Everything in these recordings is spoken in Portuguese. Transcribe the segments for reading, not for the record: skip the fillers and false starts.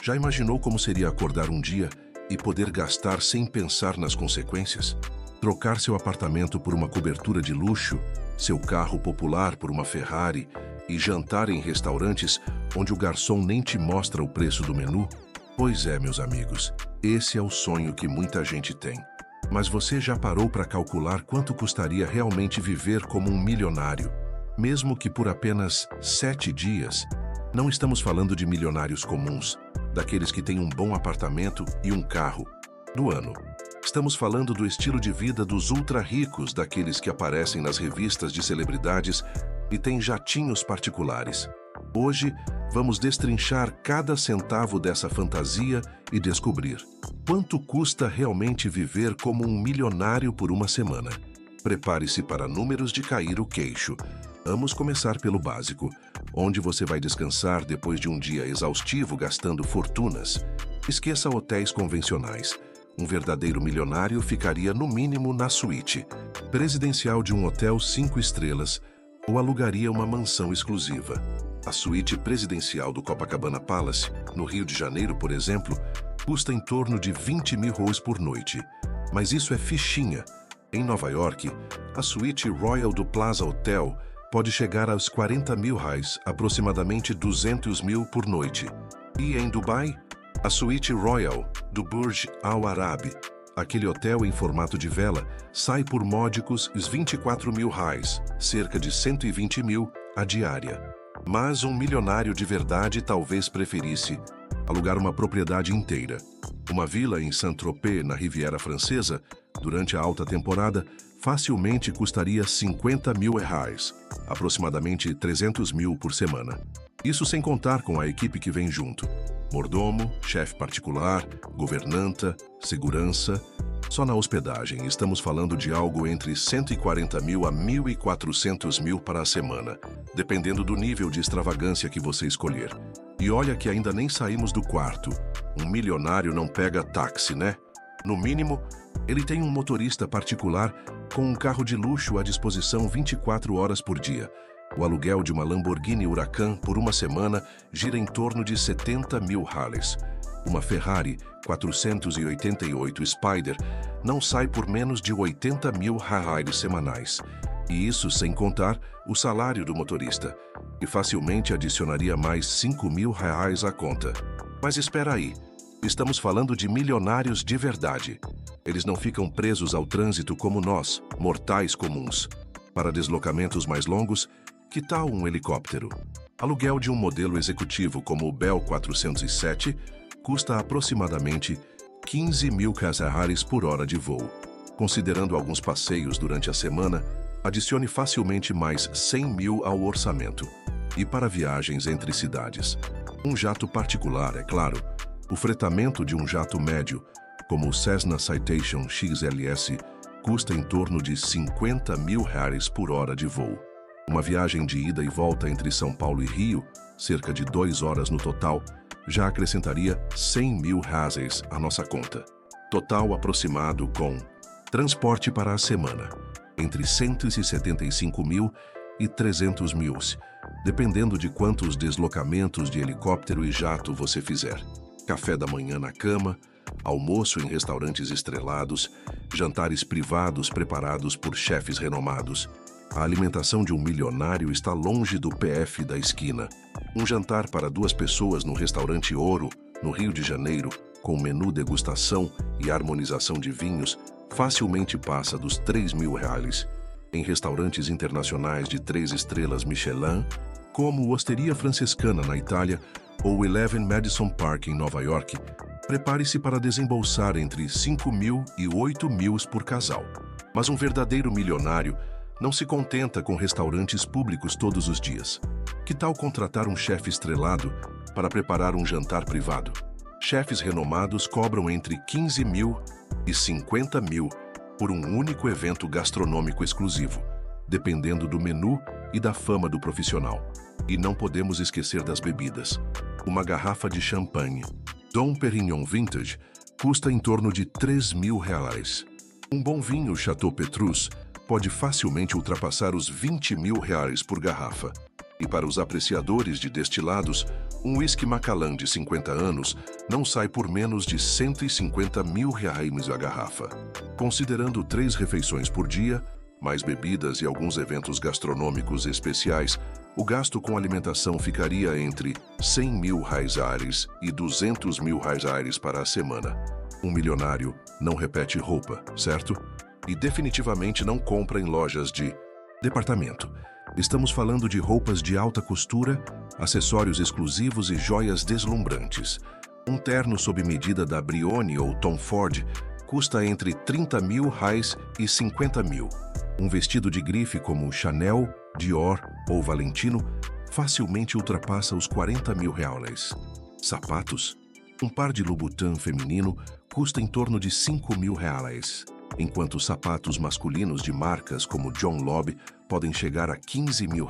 Já imaginou como seria acordar um dia e poder gastar sem pensar nas consequências? Trocar seu apartamento por uma cobertura de luxo, seu carro popular por uma Ferrari e jantar em restaurantes onde o garçom nem te mostra o preço do menu? Pois é, meus amigos, esse é o sonho que muita gente tem. Mas você já parou para calcular quanto custaria realmente viver como um milionário? Mesmo que por apenas 7 dias? Não estamos falando de milionários comuns, daqueles que têm um bom apartamento e um carro no ano. Estamos falando do estilo de vida dos ultra-ricos, daqueles que aparecem nas revistas de celebridades e têm jatinhos particulares. Hoje, vamos destrinchar cada centavo dessa fantasia e descobrir quanto custa realmente viver como um milionário por uma semana. Prepare-se para números de cair o queixo. Vamos começar pelo básico, onde você vai descansar depois de um dia exaustivo gastando fortunas. Esqueça hotéis convencionais. Um verdadeiro milionário ficaria no mínimo na suíte presidencial de um hotel 5 estrelas ou alugaria uma mansão exclusiva. A suíte presidencial do Copacabana Palace, no Rio de Janeiro, por exemplo, custa em torno de 20 mil reais por noite. Mas isso é fichinha. Em Nova York, a suíte Royal do Plaza Hotel pode chegar aos 40 mil reais, aproximadamente 200 mil por noite. E em Dubai, a suíte Royal do Burj Al Arab, aquele hotel em formato de vela, sai por módicos 24 mil reais, cerca de 120 mil a diária. Mas um milionário de verdade talvez preferisse alugar uma propriedade inteira. Uma vila em Saint-Tropez, na Riviera Francesa, durante a alta temporada, facilmente custaria 50 mil reais, aproximadamente 300 mil por semana. Isso sem contar com a equipe que vem junto. Mordomo, chefe particular, governanta, segurança. Só na hospedagem estamos falando de algo entre 140 mil a 1.400 mil para a semana, dependendo do nível de extravagância que você escolher. E olha que ainda nem saímos do quarto. Um milionário não pega táxi, né? No mínimo, ele tem um motorista particular com um carro de luxo à disposição 24 horas por dia. O aluguel de uma Lamborghini Huracan por uma semana gira em torno de 70 mil reais. Uma Ferrari 488 Spider não sai por menos de 80 mil reais semanais. E isso sem contar o salário do motorista, que facilmente adicionaria mais 5 mil reais à conta. Mas espera aí, estamos falando de milionários de verdade. Eles não ficam presos ao trânsito como nós, mortais comuns. Para deslocamentos mais longos, que tal um helicóptero? Aluguel de um modelo executivo como o Bell 407 custa aproximadamente 15 mil reais por hora de voo. Considerando alguns passeios durante a semana, adicione facilmente mais 100 mil ao orçamento. E para viagens entre cidades? Um jato particular, é claro. O fretamento de um jato médio, como o Cessna Citation XLS, custa em torno de 50 mil reais por hora de voo. Uma viagem de ida e volta entre São Paulo e Rio, cerca de 2 horas no total, já acrescentaria 100 mil reais à nossa conta. Total aproximado com transporte para a semana, entre 175 mil e 300 mil, dependendo de quantos deslocamentos de helicóptero e jato você fizer. Café da manhã na cama, almoço em restaurantes estrelados, jantares privados preparados por chefes renomados. A alimentação de um milionário está longe do PF da esquina. Um jantar para 2 pessoas no restaurante Ouro, no Rio de Janeiro, com menu degustação e harmonização de vinhos, facilmente passa dos 3 mil reais. Em restaurantes internacionais de 3 estrelas Michelin, como o Osteria Francescana na Itália ou o Eleven Madison Park em Nova York, prepare-se para desembolsar entre 5 mil e 8 mil por casal. Mas um verdadeiro milionário não se contenta com restaurantes públicos todos os dias. Que tal contratar um chefe estrelado para preparar um jantar privado? Chefes renomados cobram entre 15 mil e 50 mil por um único evento gastronômico exclusivo, dependendo do menu e da fama do profissional. E não podemos esquecer das bebidas. Uma garrafa de champanhe Dom Perignon Vintage custa em torno de 3 mil reais. Um bom vinho Chateau Petrus pode facilmente ultrapassar os 20 mil reais por garrafa. E para os apreciadores de destilados, um whisky Macallan de 50 anos não sai por menos de R$ 150 mil a garrafa. Considerando 3 refeições por dia, mais bebidas e alguns eventos gastronômicos especiais, o gasto com alimentação ficaria entre R$ 100 mil e R$ 200 mil para a semana. Um milionário não repete roupa, certo? E definitivamente não compra em lojas de departamento. Estamos falando de roupas de alta costura, acessórios exclusivos e joias deslumbrantes. Um terno sob medida da Brioni ou Tom Ford custa entre R$ 30 mil e R$ 50 mil. Um vestido de grife como Chanel, Dior ou Valentino facilmente ultrapassa os R$ 40 mil. Sapatos? Um par de Louboutin feminino custa em torno de R$ 5 mil, enquanto sapatos masculinos de marcas como John Lobb podem chegar a R$ 15 mil.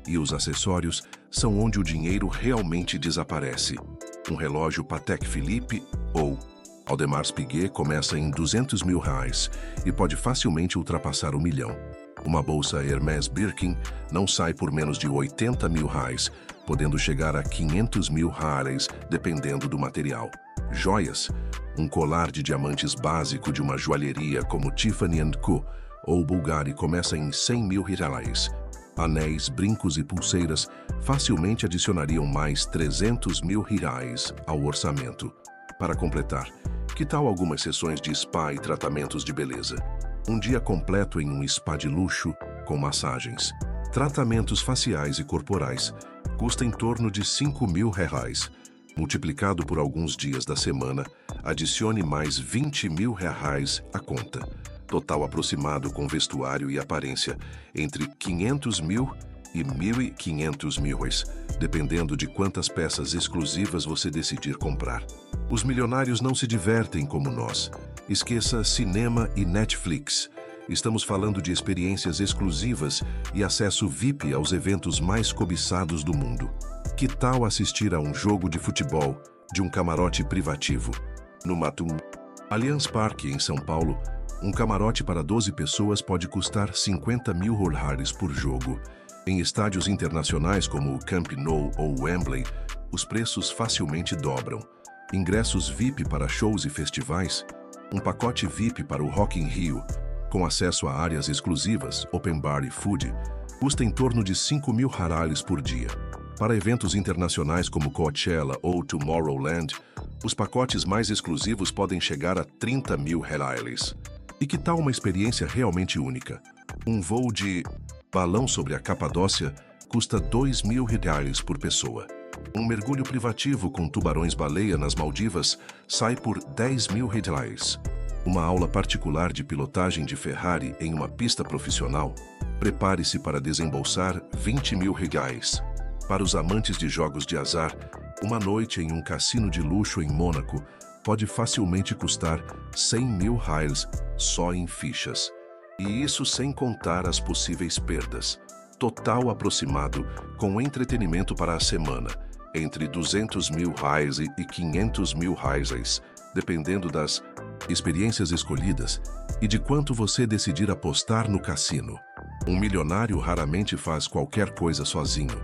E os acessórios são onde o dinheiro realmente desaparece. Um relógio Patek Philippe ou Audemars Piguet começa em R$ 200 mil e pode facilmente ultrapassar o milhão. Uma bolsa Hermès Birkin não sai por menos de R$ 80 mil, podendo chegar a R$ 500 mil, dependendo do material. Joias? Um colar de diamantes básico de uma joalheria como Tiffany & Co. ou Bulgari começa em R$ 100 mil. Anéis, brincos e pulseiras facilmente adicionariam mais R$ 300 mil ao orçamento. Para completar, que tal algumas sessões de spa e tratamentos de beleza? Um dia completo em um spa de luxo, com massagens, tratamentos faciais e corporais, custa em torno de R$ 5 mil. Multiplicado por alguns dias da semana, adicione mais R$ 20 mil à conta. Total aproximado com vestuário e aparência, entre 500 mil e 1.500 mil, dependendo de quantas peças exclusivas você decidir comprar. Os milionários não se divertem como nós. Esqueça cinema e Netflix. Estamos falando de experiências exclusivas e acesso VIP aos eventos mais cobiçados do mundo. Que tal assistir a um jogo de futebol de um camarote privativo? No Matum Allianz Parque, em São Paulo, um camarote para 12 pessoas pode custar R$ 50 mil por jogo. Em estádios internacionais como o Camp Nou ou Wembley, os preços facilmente dobram. Ingressos VIP para shows e festivais? Um pacote VIP para o Rock in Rio, com acesso a áreas exclusivas, open bar e food, custa em torno de R$ 5 mil por dia. Para eventos internacionais como Coachella ou Tomorrowland, os pacotes mais exclusivos podem chegar a R$ 30 mil. E que tal uma experiência realmente única? Um voo de balão sobre a Capadócia custa R$ 2 mil por pessoa. Um mergulho privativo com tubarões-baleia nas Maldivas sai por R$ 10 mil. Uma aula particular de pilotagem de Ferrari em uma pista profissional? Prepare-se para desembolsar R$ 20 mil. Para os amantes de jogos de azar, uma noite em um cassino de luxo em Mônaco pode facilmente custar R$ 100 mil só em fichas. E isso sem contar as possíveis perdas. Total aproximado com entretenimento para a semana, entre R$ 200 mil e R$ 500 mil, dependendo das experiências escolhidas e de quanto você decidir apostar no cassino. Um milionário raramente faz qualquer coisa sozinho.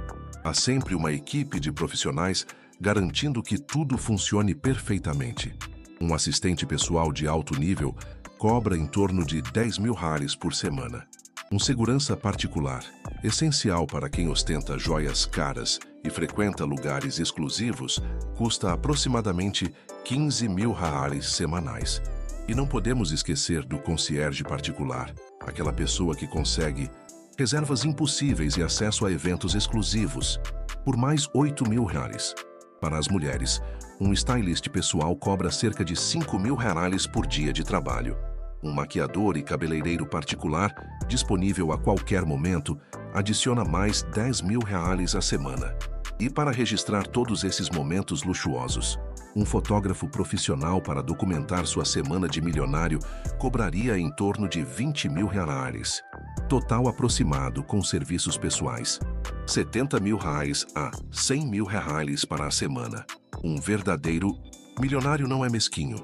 Há sempre uma equipe de profissionais garantindo que tudo funcione perfeitamente. Um assistente pessoal de alto nível cobra em torno de R$ 10 mil por semana. Um segurança particular, essencial para quem ostenta joias caras e frequenta lugares exclusivos, custa aproximadamente R$ 15 mil semanais. E não podemos esquecer do concierge particular, aquela pessoa que consegue reservas impossíveis e acesso a eventos exclusivos, por mais R$ 8 mil. Para as mulheres, um stylist pessoal cobra cerca de R$ 5 mil por dia de trabalho. Um maquiador e cabeleireiro particular, disponível a qualquer momento, adiciona mais R$ 10 mil a semana. E para registrar todos esses momentos luxuosos, um fotógrafo profissional para documentar sua semana de milionário cobraria em torno de R$ 20 mil. Total aproximado com serviços pessoais, R$ 70 mil a R$ 100 mil para a semana. Um verdadeiro milionário não é mesquinho.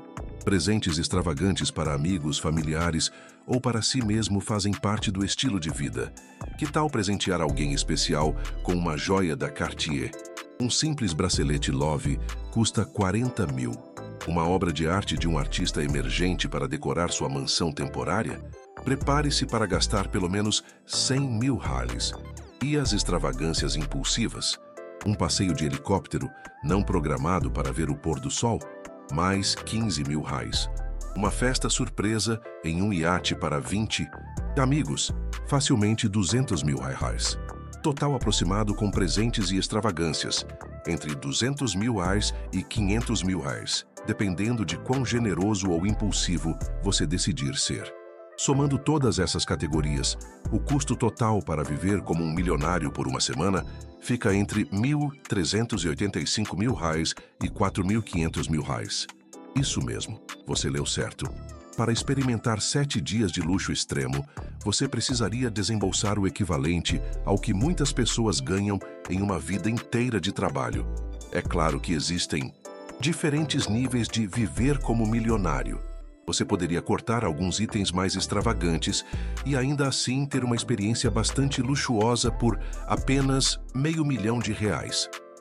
Presentes extravagantes para amigos, familiares ou para si mesmo fazem parte do estilo de vida. Que tal presentear alguém especial com uma joia da Cartier? Um simples bracelete Love custa 40 mil. Uma obra de arte de um artista emergente para decorar sua mansão temporária? Prepare-se para gastar pelo menos 100 mil Harleys. E as extravagâncias impulsivas? Um passeio de helicóptero não programado para ver o pôr do sol? Mais 15 mil reais. Uma festa surpresa em um iate para 20 amigos, facilmente 200 mil reais. Total aproximado com presentes e extravagâncias, entre 200 mil reais e 500 mil reais, dependendo de quão generoso ou impulsivo você decidir ser. Somando todas essas categorias, o custo total para viver como um milionário por uma semana fica entre 1.385 mil reais e 4.500 mil reais. Isso mesmo, você leu certo. Para experimentar 7 dias de luxo extremo, você precisaria desembolsar o equivalente ao que muitas pessoas ganham em uma vida inteira de trabalho. É claro que existem diferentes níveis de viver como milionário. Você poderia cortar alguns itens mais extravagantes e ainda assim ter uma experiência bastante luxuosa por apenas R$500 mil.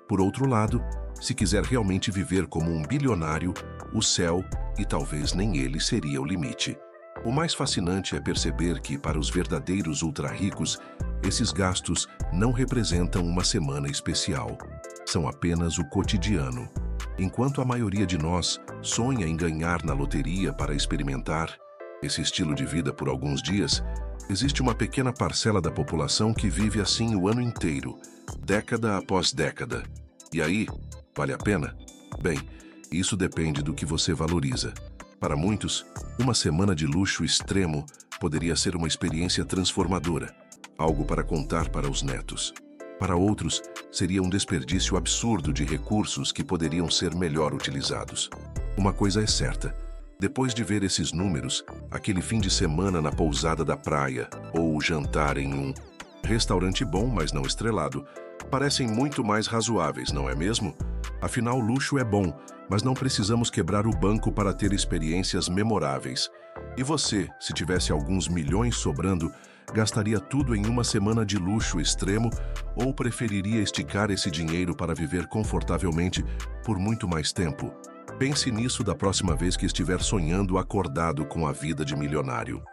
Por outro lado, se quiser realmente viver como um bilionário, o céu, e talvez nem ele, seria o limite. O mais fascinante é perceber que, para os verdadeiros ultra-ricos, esses gastos não representam uma semana especial. São apenas o cotidiano. Enquanto a maioria de nós sonha em ganhar na loteria para experimentar esse estilo de vida por alguns dias, existe uma pequena parcela da população que vive assim o ano inteiro, década após década. E aí, vale a pena? Bem, isso depende do que você valoriza. Para muitos, uma semana de luxo extremo poderia ser uma experiência transformadora, algo para contar para os netos. Para outros, seria um desperdício absurdo de recursos que poderiam ser melhor utilizados. Uma coisa é certa: depois de ver esses números, aquele fim de semana na pousada da praia ou o jantar em um restaurante bom, mas não estrelado, parecem muito mais razoáveis, não é mesmo? Afinal, luxo é bom, mas não precisamos quebrar o banco para ter experiências memoráveis. E você, se tivesse alguns milhões sobrando, gastaria tudo em uma semana de luxo extremo ou preferiria esticar esse dinheiro para viver confortavelmente por muito mais tempo? Pense nisso da próxima vez que estiver sonhando acordado com a vida de milionário.